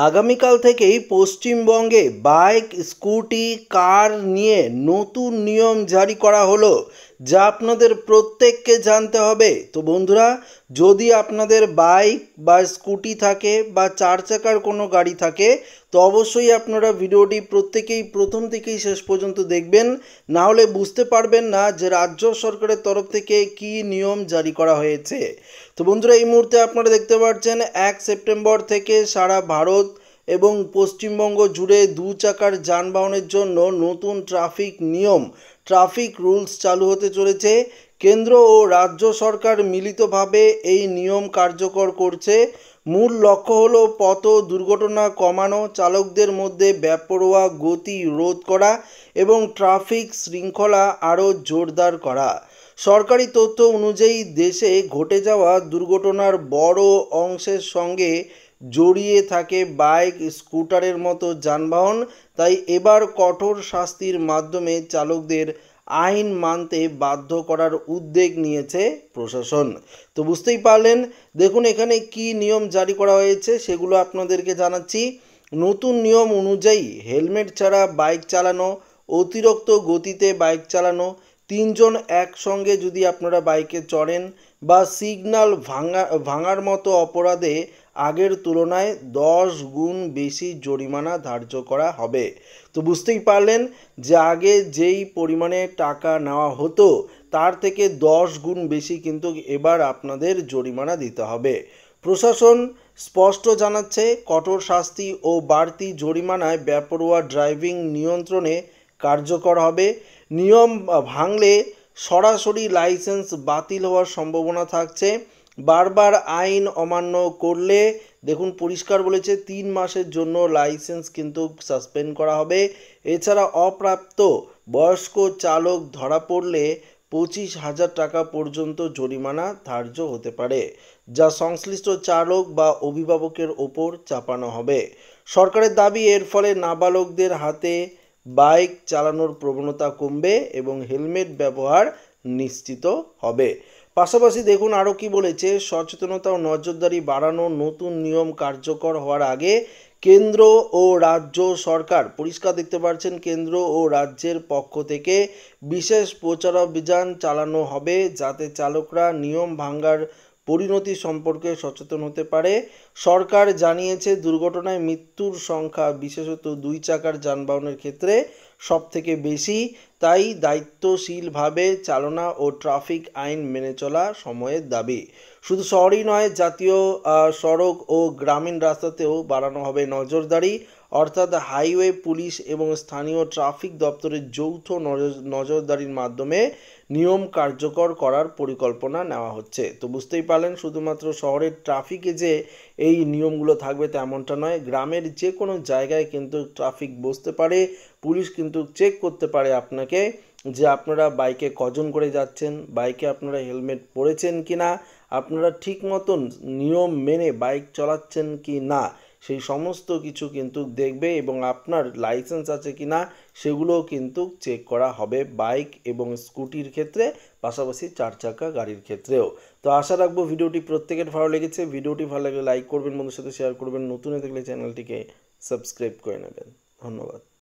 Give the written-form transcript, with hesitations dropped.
আগামীকাল থেকেই পশ্চিমবঙ্গে বাইক, স্কুটি, কার নিয়ে নতুন নিয়ম জারি করা হলো, যা আপনাদের প্রত্যেককে জানতে হবে। তো বন্ধুরা, যদি আপনাদের বাইক বা স্কুটি থাকে বা চার চাকার কোনো গাড়ি থাকে, তো অবশ্যই আপনারা ভিডিওটি প্রত্যেকেই প্রথম থেকেই শেষ পর্যন্ত দেখবেন, না হলে বুঝতে পারবেন না যে রাজ্য সরকারের তরফ থেকে কী নিয়ম জারি করা হয়েছে। তো বন্ধুরা, এই মুহূর্তে আপনারা দেখতে পাচ্ছেন 1 সেপ্টেম্বর থেকে সারা ভারত এবং পশ্চিমবঙ্গ জুড়ে দু চাকার যানবাহনের জন্য নতুন ট্রাফিক রুলস চালু হতে চলেছে। কেন্দ্র ও রাজ্য সরকার মিলিতভাবে এই নিয়ম কার্যকর করছে। মূল লক্ষ্য হলো পথ দুর্ঘটনা কমানো, চালকদের মধ্যে বেপরোয়া গতি রোধ করা এবং ট্রাফিক শৃঙ্খলা আরও জোরদার করা। সরকারি তথ্য অনুযায়ী দেশে ঘটে যাওয়া দুর্ঘটনার বড় অংশের সঙ্গে জড়িয়ে থাকে বাইক, স্কুটারের মতো যানবাহন। তাই এবার কঠোর শাস্তির মাধ্যমে চালকদের আইন মানতে বাধ্য করার উদ্যোগ নিয়েছে প্রশাসন। তো বুঝতেই পারলেন, দেখুন এখানে কি নিয়ম জারি করা হয়েছে সেগুলো আপনাদেরকে জানাচ্ছি। নতুন নিয়ম অনুযায়ী হেলমেট ছাড়া বাইক চালানো, অতিরিক্ত গতিতে বাইক চালানো, তিনজন একসঙ্গে যদি আপনারা বাইকে চড়েন বা সিগন্যাল ভাঙার মতো অপরাধে আগের তুলনায় 10 গুণ বেশি জরিমানা ধার্য করা হবে। তো বুঝতেই পারলেন যে আগে যেই পরিমাণে টাকা নেওয়া হতো তার থেকে 10 গুণ বেশি কিন্তু এবার আপনাদের জরিমানা দিতে হবে। প্রশাসন স্পষ্ট জানাচ্ছে, কঠোর শাস্তি ও বাড়তি জরিমানায় বেপরোয়া ড্রাইভিং নিয়ন্ত্রণে কার্যকর হবে। নিয়ম ভাঙলে সরাসরি লাইসেন্স বাতিল হওয়ার সম্ভাবনা থাকছে। বারবার আইন অমান্য করলে, দেখুন পরিষ্কার বলেছে, 3 মাসের জন্য লাইসেন্স কিন্তু সাসপেন্ড করা হবে। এছাড়া অপ্রাপ্ত বয়স্ক চালক ধরা পড়লে 25,000 টাকা পর্যন্ত জরিমানা ধার্য হতে পারে, যা সংশ্লিষ্ট চালক বা অভিভাবকের ওপর চাপানো হবে। সরকারের দাবি, এর ফলে নাবালকদের হাতে বাইক চালানোর প্রবণতা কমবে এবং হেলমেট ব্যবহার নিশ্চিত হবে। পাশাপাশি দেখুন আরও কি বলেছে, সচেতনতা ও নজরদারি বাড়ানো। নতুন নিয়ম কার্যকর হওয়ার আগে কেন্দ্র ও রাজ্য সরকার, পরিষ্কার দেখতে পাচ্ছেন, কেন্দ্র ও রাজ্যের পক্ষ থেকে বিশেষ প্রচারাভিযান চালানো হবে, যাতে চালকরা নিয়ম ভাঙার পরিণতি সম্পর্কে সচেতন হতে পারে। সরকার জানিয়েছে, দুর্ঘটনায় মৃত্যুর সংখ্যা বিশেষত 2 চাকার যানবাহনের ক্ষেত্রে সবথেকে বেশি। তাই দায়িত্বশীলভাবে চালনা ও ট্রাফিক আইন মেনে চলা সময়ের দাবি। শুধু শহরেই নয়, জাতীয় সড়ক ও গ্রামীণ রাস্তাতেও বাড়ানো হবে নজরদারি, অর্থাৎ হাইওয়ে পুলিশ এবং স্থানীয় ট্রাফিক দপ্তরের যৌথ নজরদারির মাধ্যমে নিয়ম কার্যকর করার পরিকল্পনা নেওয়া হচ্ছে। তো বুঝতেই পারলেন, শুধুমাত্র শহরের ট্রাফিকে যে এই নিয়মগুলো থাকবে তেমনটা নয়, গ্রামের যে কোনো জায়গায় কিন্তু ট্রাফিক বসতে পারে। পুলিশ কিন্তু চেক করতে পারে আপনাকে যে আপনারা বাইকে কজন করে যাচ্ছেন, বাইকে আপনারা হেলমেট পরেছেন কি না, আপনারা ঠিক মতন নিয়ম মেনে বাইক চালাচ্ছেন কি না, সেই সমস্ত কিছু কিন্তু দেখবে এবং আপনার লাইসেন্স আছে কি না সেগুলোও কিন্তু চেক করা হবে বাইক এবং স্কুটির ক্ষেত্রে, পাশাপাশি 4 চাকা গাড়ির ক্ষেত্রেও। তো আশা রাখবো ভিডিওটি প্রত্যেকের ভালো লেগেছে। ভিডিওটি ভালো লাগলে লাইক করবেন, বন্ধুর সাথে শেয়ার করবেন, নতুন হয়ে থাকলে চ্যানেলটিকে সাবস্ক্রাইব করে নেবেন। ধন্যবাদ।